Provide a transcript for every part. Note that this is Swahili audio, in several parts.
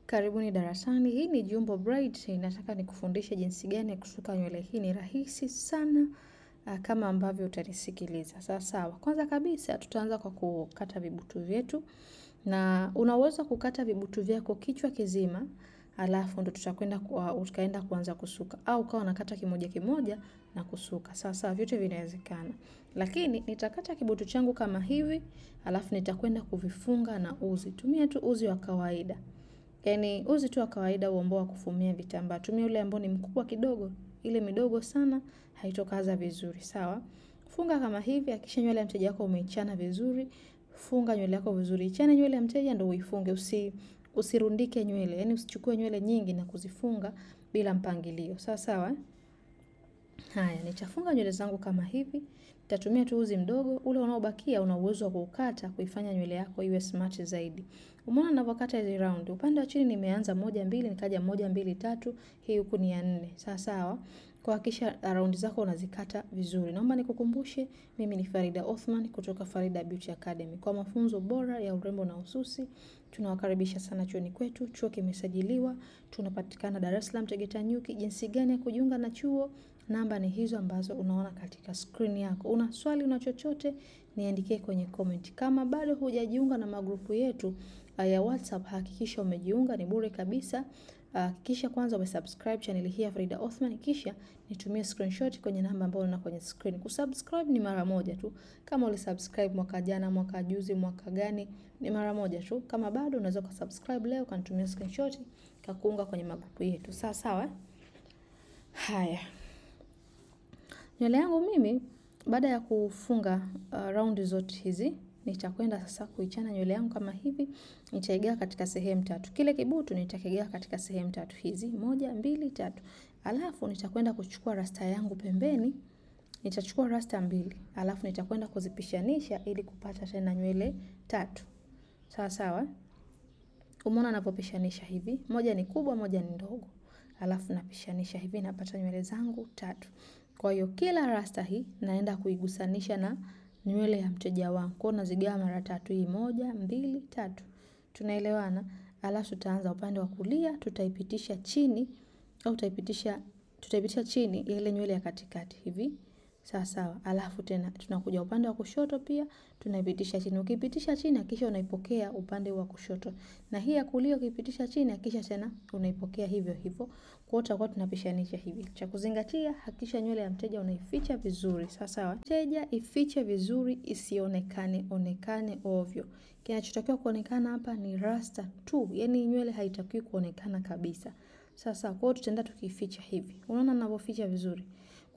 Karibuni darasani. Hii ni Jumbo Braid. Nataka nikufundishe jinsi gani ya kusuka nywele. Hii ni rahisi sana kama ambavyo utanisikiliza. Sawa. Kwanza kabisa tutaanza kwa kukata vibutu vyetu. Na unaweza kukata vibutu vyako kichwa kizima, alafu ndo tutakwenda kuanza kusuka, au ukawa unakata kimoja kimoja na kusuka. Sawa, vyote vinawezekana. Lakini nitakata kibutu changu kama hivi, alafu nitakwenda kuvifunga na uzi. Tumia tu uzi wa kawaida. Yaani uzi tu wa kawaida ambao wa kufumia vitambaa. Tumia ule ambao ni mkubwa kidogo, ile midogo sana haitokaza vizuri. Sawa? Funga kama hivi, hakikisha nywele ya mteja wako umeichana vizuri. Funga nywele yako vizuri. Ichana nywele ya mteja ndio uifunge. Usirundike nywele. Yaani usichukue nywele nyingi na kuzifunga bila mpangilio. Sawa? Haya, nitafunga nywele zangu kama hivi. Nitatumia tu uzi mdogo, ule unaobakia una uwezo wa kukata kuifanya nywele yako iwe smart zaidi. Umeona ninavyokata hizi round. Upande wa chini nimeanza 1 2, nikaja 1 2 3, hii huku ni ya 4. Sawa? Kuhakikisha round zako unazikata vizuri. Naomba nikukumbushe, mimi ni Farida Othman kutoka Farida Beauty Academy. Kwa mafunzo bora ya urembo na ususi, tunawakaribisha sana chuoni kwetu. Chuo kimesajiliwa, tunapatikana Dar es Salaam Tegeta Nyuki. Jinsi gani ya kujiunga na chuo? Namba ni hizo ambazo unaona katika screen yako. Una swali, una chochote, niandikie kwenye comment. Kama bado hujajiunga na magrupu yetu ya WhatsApp, hakikisha umejiunga, ni bure kabisa. Kisha kwanza umesubscribe channel hii ya Farida Othman, kisha nitumie screenshot kwenye namba ambayo unaona kwenye screen. Kusubscribe ni mara moja tu. Kama ulisubscribe mwaka jana, mwaka juzi, mwaka gani, ni mara moja tu. Kama bado unaweza kusubscribe leo, kanitumia screenshot kakuunga kwenye magrupu yetu. Sawa? Haya. Nywele yangu mimi baada ya kufunga round zote hizi, nitakwenda sasa kuichana nywele yangu kama hivi. Nitaigawa katika sehemu 3. Kile kibutu nitakigawa katika sehemu 3 hizi, 1 2 3. Alafu nitakwenda kuchukua rasta yangu pembeni. Nitachukua rasta 2. Alafu nitakwenda kuzipishanisha ili kupata tena nywele 3. Sawa? Umeona ninapopishanisha hivi? Moja ni kubwa, moja ni ndogo. Alafu napishanisha hivi, napata nywele zangu 3. Kwa hiyo kila rasta hii naenda kuigusanisha na nywele ya mteja wangu. Kwa hiyo nazigawa mara 3, hii 1 2 3. Tunaelewana? Alafu tutaanza upande wa kulia, tutaipitisha chini au tutaipitisha chini ile nywele ya katikati hivi. Sawa. Alafu tena tunakuja upande wa kushoto pia tunaipitisha chini. Ukipitisha chini hakikisha unaipokea upande wa kushoto. Na hii ya kulia ukipitisha chini hakikisha tena unaipokea hivyo hivyo. Kwa hiyo tutakuwa tunapishanisha hivi. Cha kuzingatia, hakikisha nywele ya mteja unaificha vizuri. Sawa? Mteja ifiche vizuri, isionekane ovyo. Kinachotakiwa kuonekana hapa ni rasta tu. Yaani nywele haitakiwi kuonekana kabisa. Sasa kwa hiyo tutaenda tukificha hivi. Unaona ninavyoficha vizuri?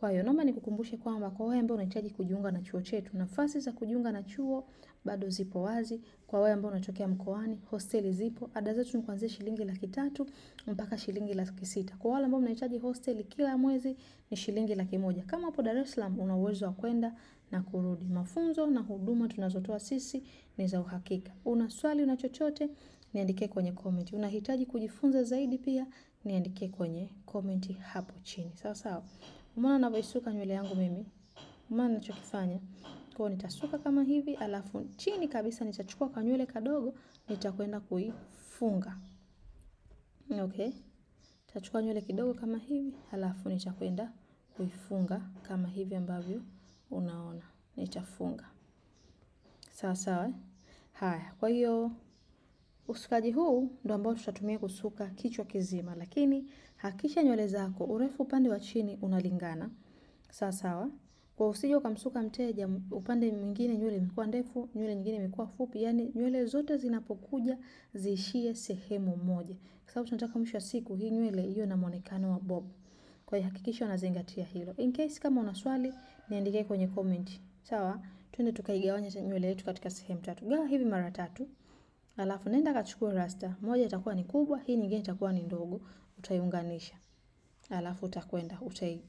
Kwa hiyo naomba nikukumbushe kwamba kwa wewe ambao unahitaji kujiunga na chuo chetu, nafasi za kujiunga na chuo bado zipo wazi. Kwa wewe ambao unatokea mkoani, hosteli zipo. Ada zetu ni kuanzia shilingi 300 mpaka shilingi 600. Kwa wale ambao mnahitaji hosteli kila mwezi ni shilingi 100. Kama hapo Dar es Salaam una uwezo wa kwenda na kurudi. Mafunzo na huduma tunazotoa sisi ni za uhakika. Una swali, una chochote, niandikie kwenye comment. Unahitaji kujifunza zaidi pia, niandikie kwenye comment hapo chini. Sawa? Umeona ninavyoisuka nywele yangu mimi? Umeona ninachokifanya? Kwa hiyo nitasuka kama hivi, alafu chini kabisa nitachukua kanywele kadogo, nitakwenda kuifunga. Okay? Nitachukua nywele kidogo kama hivi, alafu nitakwenda kuifunga kama hivi ambavyo unaona. Nitafunga. Sawa? Haya, kwa hiyo usukaji huu ndo ambao tutatumia kusuka kichwa kizima, lakini hakikisha nywele zako urefu upande wa chini unalingana. Sawa? Kwa usije ukamsuka mteja upande mwingine nywele imekuwa ndefu, nywele nyingine imekuwa fupi, yani nywele zote zinapokuja ziishie sehemu moja. Kwa sababu tunataka mwisho wa siku hii nywele iwe na muonekano wa bob. Kwa hiyo hakikisha unazingatia hilo. In case kama una swali, niandikie kwenye comment. Sawa? Twende tukaigawanya nywele yetu katika sehemu 3. Gawa hivi mara 3. Alafu nenda kachukua rasta. Moja itakuwa ni kubwa, hii nyingine itakuwa ni ndogo, utaiunganisha. Alafu utakwenda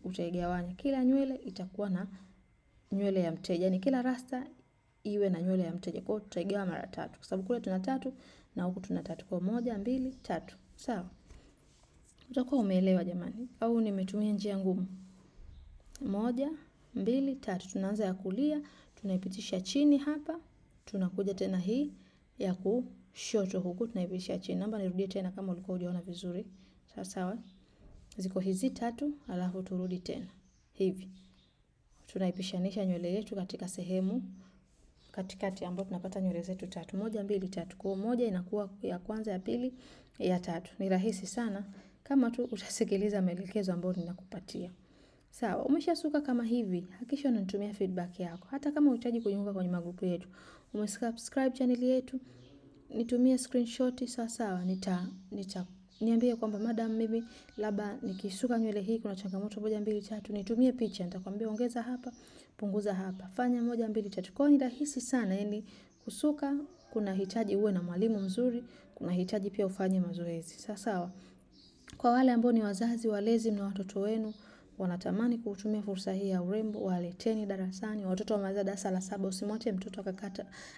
utaigawanya. Kila nywele itakuwa na nywele ya mteja. Yaani kila rasta iwe na nywele ya mteja. Kwa hiyo tutaigawa mara 3. Kwa sababu kule tuna 3 na huku tuna 3. Kwa 1 2 3. Sawa? Utakuwa umeelewa jamani? Au nimetumia njia ngumu? 1 2 3. Tunaanza ya kulia, tunaipitisha chini hapa, tunakuja tena hii ya kushoto huku tunaipisha chini. Naomba nirudie tena kama ulikuwa hujaona vizuri. Sawa sawa. Ziko hizi 3, alafu turudi tena. Hivi. Tunaipishanisha nywele yetu katika sehemu katikati ambapo tunapata nywele zetu 3. 1 2 3. Kwa moja inakuwa ya kwanza, ya pili, ya tatu. Ni rahisi sana kama tu utasikiliza maelekezo ambayo ninakupatia. Sawa, umeshasuka kama hivi, hakikisha unanitumia feedback yako. Hata kama unahitaji kujiunga kwenye magrupu yetu, umesubscribe channel yetu, nitumie screenshot. Sawa, niambie kwamba madam, mimi labda nikisuka nywele hii kuna changamoto 1 2 3, nitumie picha, nitakwambia ongeza hapa, punguza hapa, fanya 1 2 3. Kwa ni rahisi sana, yani kusuka kuna hitaji uwe na mwalimu mzuri, kuna hitaji pia ufanye mazoezi. Sawa. Kwa wale ambao ni wazazi walezi na watoto wenu wanatamani kutumia fursa hii ya urembo, waleteni darasani. Watoto wamaliza darasa la 7, usimwache mtoto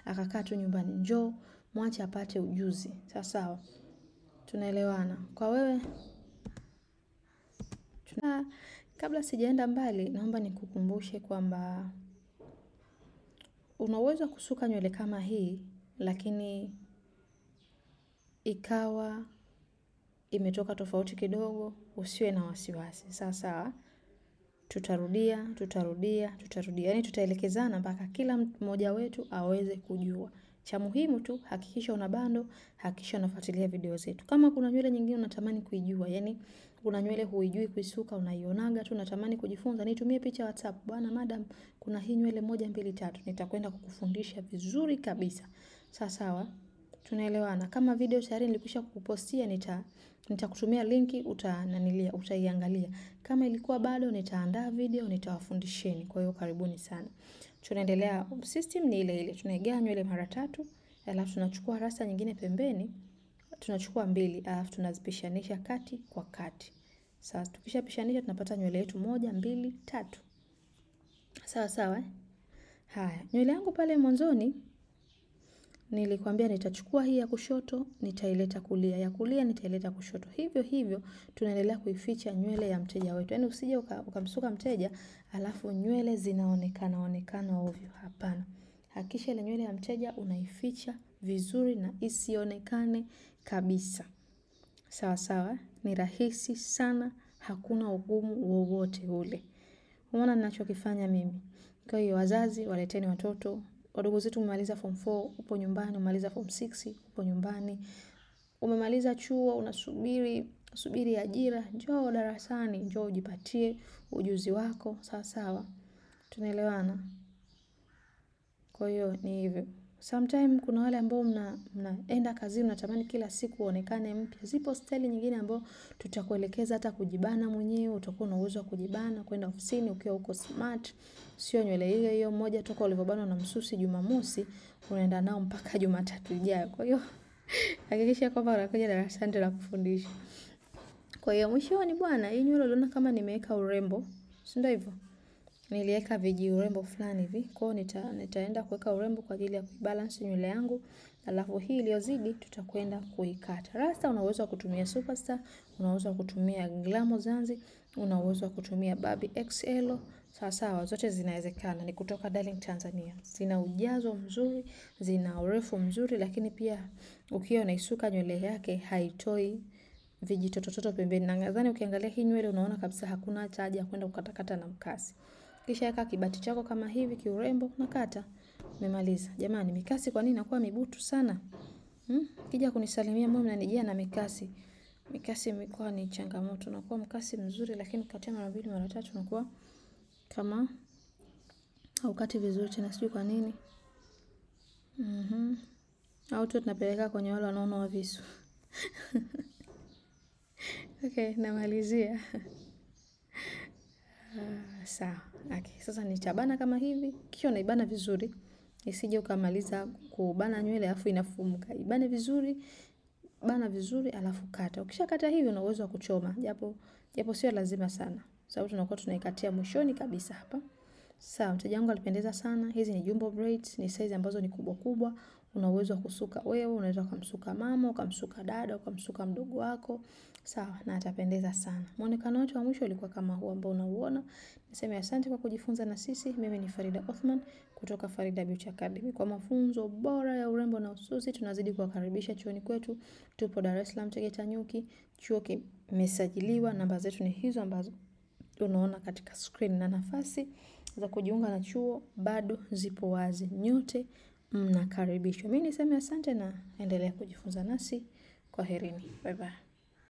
akakaa tu nyumbani. Njoo, mwache apate ujuzi. Sawa. Tunaelewana. Kwa wewe kabla sijaenda mbali, naomba nikukumbushe kwamba unaweza kusuka nywele kama hii, lakini ikawa imetoka tofauti kidogo, usiwe na wasiwasi. Sawa. Tutarudia. Yaani tutaelekezana mpaka kila mmoja wetu aweze kujua. Cha muhimu tu hakikisha una bando, hakikisha unafuatilia video zetu. Kama kuna nywele nyingine unatamani kuijua, yani kuna nywele huijui kuisuka, unaionaga tu unatamani kujifunza, nitumie picha WhatsApp. Bwana madam, kuna hii nywele 1 2 3, nitakwenda kukufundisha vizuri kabisa. Sawa. Tunaelewana. Kama video tayari nilikwisha kukupostia, nitakutumia linki, utaiangalia. Kama ilikuwa bado, nitaandaa video, nitawafundisheni. Kwa hiyo karibuni sana. Tunaendelea, system ni ile ile. Tunaigawa nywele mara 3, alafu tunachukua rasta nyingine pembeni, tunachukua 2, alafu tunazipishanisha kati kwa kati. Sasa tukishapishanisha tunapata nywele yetu 1 2 3. Sawa. Haya, nywele yangu pale mwanzoni nilikwambia nitachukua hii ya kushoto, nitaileta kulia, ya kulia nitaileta kushoto. Hivyo tunaendelea kuificha nywele ya mteja wetu. Yaani usije ukamsuka mteja alafu nywele zinaonekana ovyo. Hapana. Hakikisha ile nywele ya mteja unaificha vizuri na isionekane kabisa. Sawa. Ni rahisi sana, hakuna ugumu wowote ule. Umeona ninachokifanya mimi? Kwa hiyo wazazi, waleteni watoto. Wadogo zetu umemaliza form 4, upo nyumbani, umemaliza form 6, upo nyumbani. Umemaliza chuo, unasubiri ajira, njoo darasani, njoo ujipatie ujuzi wako. Sawa. Tunaelewana. Kwa hiyo ni hivyo. Sometime kuna wale ambao mnaenda kazini unatamani kila siku uonekane mpya. Zipo style nyingine ambao tutakuelekeza hata kujibana mwenyewe, utakuwa na uwezo wa kujibana kwenda ofisini ukiwa uko smart. Sio nywele hiyo moja toka ulivyobanwa na msusi Jumamosi unaenda nao mpaka Jumatatu ijayo. Kwa hiyo hakikisha kwamba unakuja darasani na kufundisha. Kwa hiyo mwishoni bwana, hii nywele unaona kama nimeweka urembo, si ndio hivyo? Niliweka viji urembo fulani hivi. Kwa hiyo nitaenda kuweka urembo kwa ajili ya kubalance nywele yangu. Alafu hii iliyozidi tutakwenda kuikata. Rasta unaweza kutumia Superstar, unaweza kutumia Glamo Zanzi, unaweza kutumia Barbie XL. Sawa, zote zinawezekana. Ni kutoka Darling Tanzania. Zina ujazo mzuri, zina urefu mzuri, lakini pia ukiwa unaisuka nywele yake haitoi vijitototo pembeni. Na nadhani ukiangalia hii nywele unaona kabisa hakuna haja ya kwenda kukatakata na mkasi. Kisha weka kibati chako kama hivi kiurembo, nakata. Umemaliza. Jamani, mikasi kwa nini inakuwa mibutu sana? Kija kunisalimia mbona mnanijia na mikasi? Mikasi imekuwa ni changamoto. Unakuwa mkasi mzuri lakini ukatia mara 2 mara 3 unakuwa kama haukati vizuri tena, sijui kwa nini. Au tu tunapeleka kwenye wale wanaonoa visu. Okay, namalizia. Sawa. Okay, sasa nitabana kama hivi, kisha unaibana vizuri. Isije ukamaliza kubana nywele alafu inafumuka. Ibane vizuri, bana vizuri alafu kata. Ukishakata hivi una uwezo wa kuchoma, japo sio lazima sana. Sababu tunakuwa tunaikatia mwishoni kabisa hapa. Sawa, mteja wangu alipendeza sana. Hizi ni jumbo braids, ni size ambazo ni kubwa kubwa. una uwezo wa kusuka wewe, unaweza kumsuka mama, ukamsuka dada, ukamsuka mdogo wako. Sawa, na atapendeza sana. Muonekano wetu wa mwisho ulikuwa kama huu ambao unauona. Niseme asante kwa kujifunza na sisi. Mimi ni Farida Othman kutoka Farida Beauty Academy. Kwa mafunzo bora ya urembo na ususi, tunazidi kuwakaribisha chuoni kwetu. Tupo Dar es Salaam Tegeta Nyuki. Chuo kimesajiliwa, namba zetu ni hizo ambazo unaona katika screen, na nafasi za kujiunga na chuo bado zipo wazi. Nyote mnakaribishwa. Mimi niseme asante na endelea kujifunza nasi. Kwaherini. Bye bye.